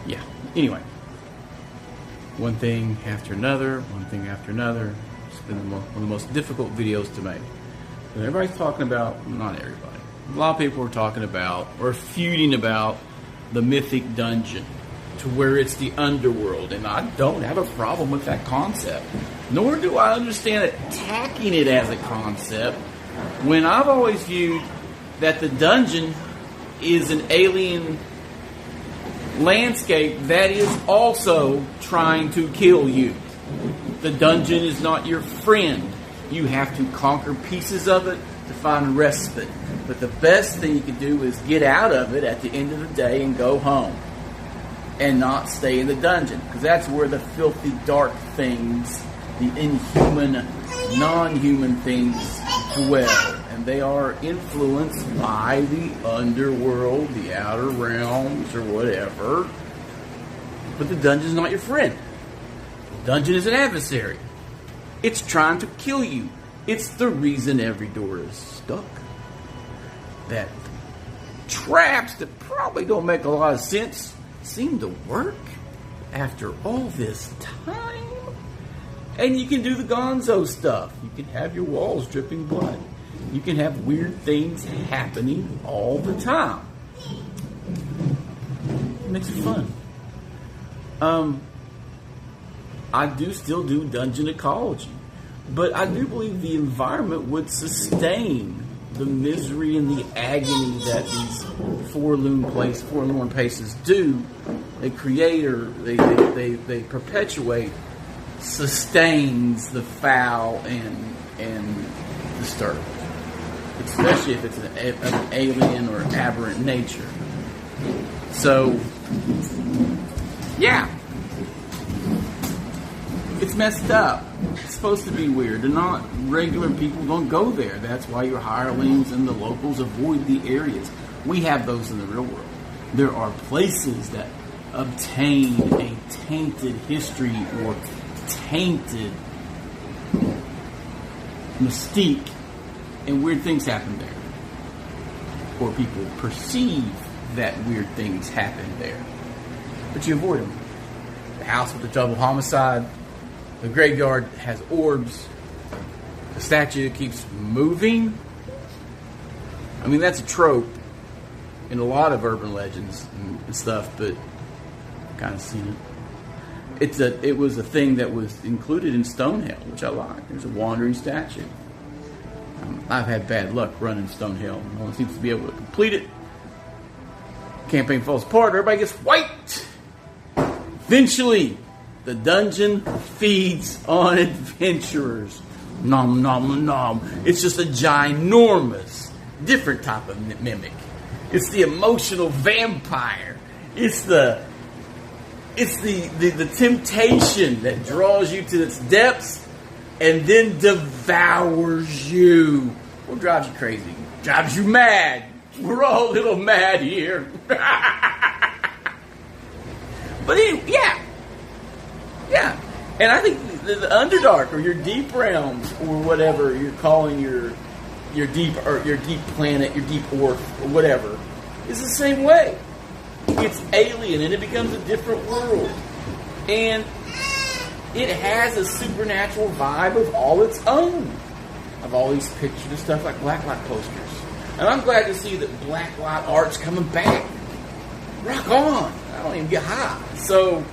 yeah. Anyway, one thing after another, one thing after another. It's been one of the most difficult videos to make. And everybody's talking about, not everybody, a lot of people are talking about or feuding about the Mythic Dungeon, to where it's the underworld, and I don't have a problem with that concept, nor do I understand attacking it as a concept, when I've always viewed that the dungeon is an alien landscape that is also trying to kill you. The dungeon is not your friend. You have to conquer pieces of it to find respite. But the best thing you can do is get out of it at the end of the day and go home. And not stay in the dungeon. Because that's where the filthy, dark things, the inhuman, non-human things dwell. And they are influenced by the underworld, the outer realms, or whatever. But the dungeon is not your friend. The dungeon is an adversary. It's trying to kill you. It's the reason every door is stuck. That traps that probably don't make a lot of sense seem to work after all this time. And you can do the gonzo stuff. You can have your walls dripping blood. You can have weird things happening all the time. It makes it fun. I do still do dungeon ecology, but I do believe the environment would sustain the misery and the agony that these forlorn places do. They create or they perpetuate, sustains the foul and disturbed, especially if it's an alien or aberrant nature. So, yeah. It's messed up. It's supposed to be weird. And not regular people don't go there. That's why your hirelings and the locals avoid the areas. We have those in the real world. There are places that obtain a tainted history or tainted mystique, and weird things happen there. Or people perceive that weird things happen there. But you avoid them. The house with the double homicide. The graveyard has orbs. The statue keeps moving. I mean, that's a trope in a lot of urban legends and stuff, but I've kind of seen it. It was a thing that was included in Stonehenge, which I like. There's a wandering statue. I've had bad luck running Stonehenge. No one seems to be able to complete it. Campaign falls apart. Everybody gets wiped. Eventually, the dungeon feeds on adventurers. Nom nom nom. It's just a ginormous, different type of mimic. It's the emotional vampire. It's the temptation that draws you to its depths and then devours you. What drives you crazy? Drives you mad. We're all a little mad here. But anyway, yeah. And I think the Underdark or your deep realms or whatever you're calling your deep planet, your deep Earth or whatever, is the same way. It's alien and it becomes a different world. And it has a supernatural vibe of all its own. Of all these pictures and stuff like blacklight posters. And I'm glad to see that blacklight art's coming back. Rock on. I don't even get high. So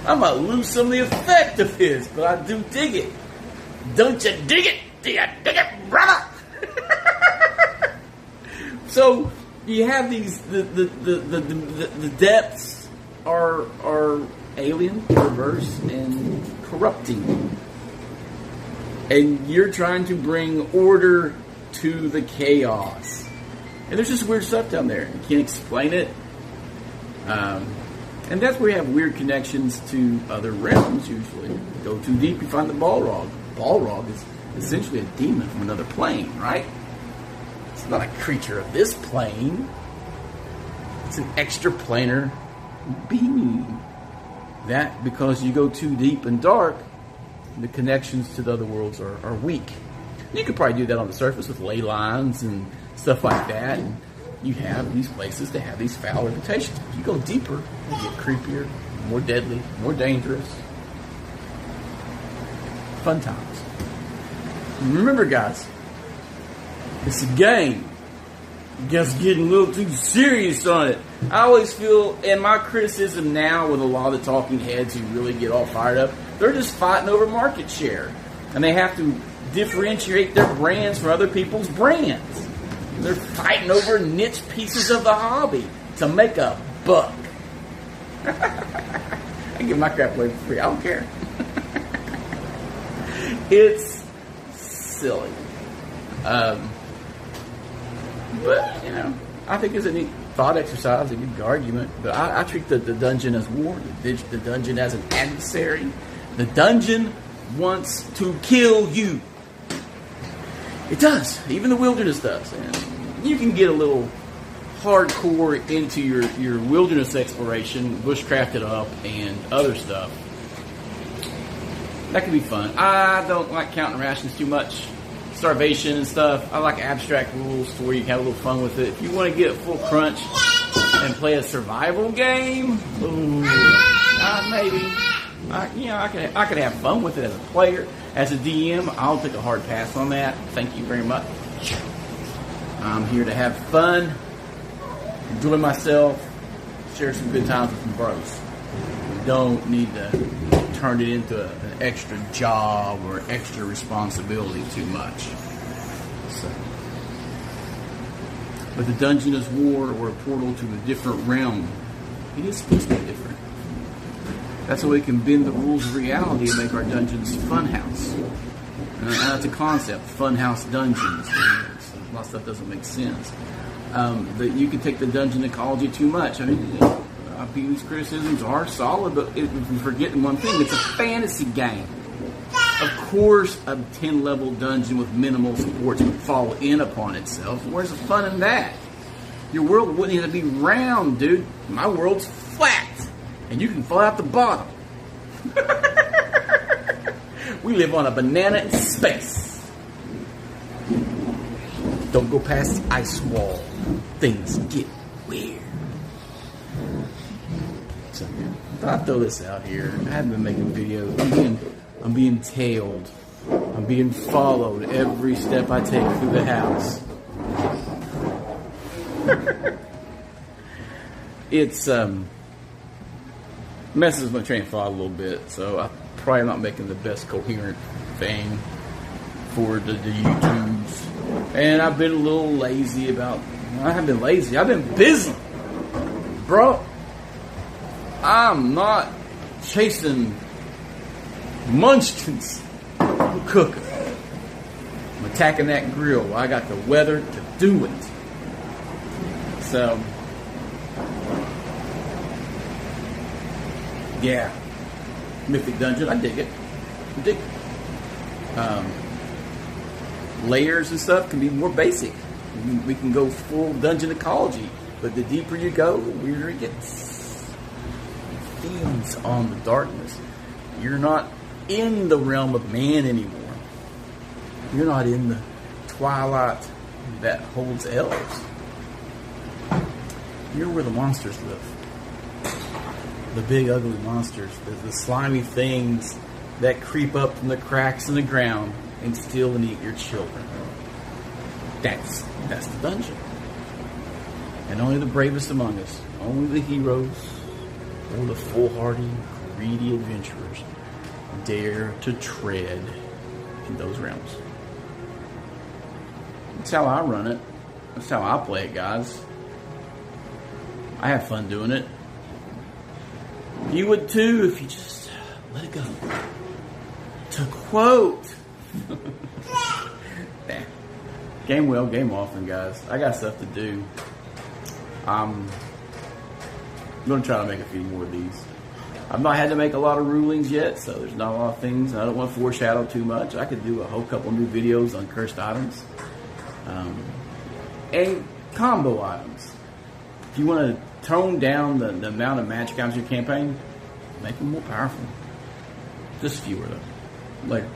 I might lose some of the effect of his, but I do dig it. Don't you dig it? Do you dig it, brother? So you have these the depths are alien, perverse, and corrupting, and you're trying to bring order to the chaos. And there's just weird stuff down there. You can't explain it. And that's where you have weird connections to other realms, usually. Go too deep, you find the Balrog. Balrog is essentially a demon from another plane, right? It's not a creature of this plane. It's an extraplanar being. That, because you go too deep and dark, the connections to the other worlds are weak. You could probably do that on the surface with ley lines and stuff like that. And you have these places that have these foul reputations. If you go deeper, they get creepier, more deadly, more dangerous. Fun times. Remember, guys, it's a game. You guys are getting a little too serious on it. I always feel, and my criticism now with a lot of the talking heads who really get all fired up, they're just fighting over market share. And they have to differentiate their brands from other people's brands. They're fighting over niche pieces of the hobby to make a buck. I give my crap away for free. I don't care. It's silly. But, you know, I think it's a neat thought exercise, a good argument. But I treat the dungeon as war, the dungeon as an adversary. The dungeon wants to kill you. It does. Even the wilderness does. And you can get a little hardcore into your wilderness exploration, bushcraft it up, and other stuff. That can be fun. I don't like counting rations too much. Starvation and stuff. I like abstract rules to where you can have a little fun with it. If you want to get full crunch and play a survival game, maybe. I could have fun with it as a player. As a DM, I'll take a hard pass on that. Thank you very much. I'm here to have fun, enjoy myself, share some good times with some bros. We don't need to turn it into an extra job or extra responsibility too much. So, but the dungeon is war or a portal to a different realm. It is supposed to be different. That's how we can bend the rules of reality and make our dungeons funhouse. That's a concept, funhouse dungeons. A lot of stuff doesn't make sense. That you can take the dungeon ecology too much. I mean, these criticisms are solid, but we're forgetting one thing. It's a fantasy game. Of course, a 10-level dungeon with minimal supports would fall in upon itself. Where's the fun in that? Your world wouldn't even be round, dude. My world's flat. And you can fall out the bottom. We live on a banana in space. Don't go past the ice wall. Things get weird. So, I'll throw this out here. I haven't been making videos. I'm being tailed. I'm being followed every step I take through the house. It's messes my train of thought a little bit, so I'm probably not making the best coherent thing for the YouTubes. And I've been a little lazy about. I haven't been lazy. I've been busy, bro. I'm not chasing munchkins. I'm cooking. I'm attacking that grill. I got the weather to do it. So, yeah. Mythic Dungeon, I dig it. I dig it. Layers and stuff can be more basic. We can go full dungeon ecology, but the deeper you go, the weirder it gets. It feeds on the darkness. You're not in the realm of man anymore. You're not in the twilight that holds elves. You're where the monsters live. The big ugly monsters, the slimy things that creep up from the cracks in the ground and steal and eat your children. That's the dungeon. And only the bravest among us, only the heroes, or the foolhardy, greedy adventurers dare to tread in those realms. That's how I run it. That's how I play it, guys. I have fun doing it. You would too if you just let it go. To quote. Game well, game often, guys. I got stuff to do. I'm going to try to make a few more of these. I've not had to make a lot of rulings yet, so there's not a lot of things. I don't want to foreshadow too much. I could do a whole couple new videos on cursed items. And combo items. If you want to tone down the amount of magic items in your campaign, make them more powerful. Just fewer, though. Later.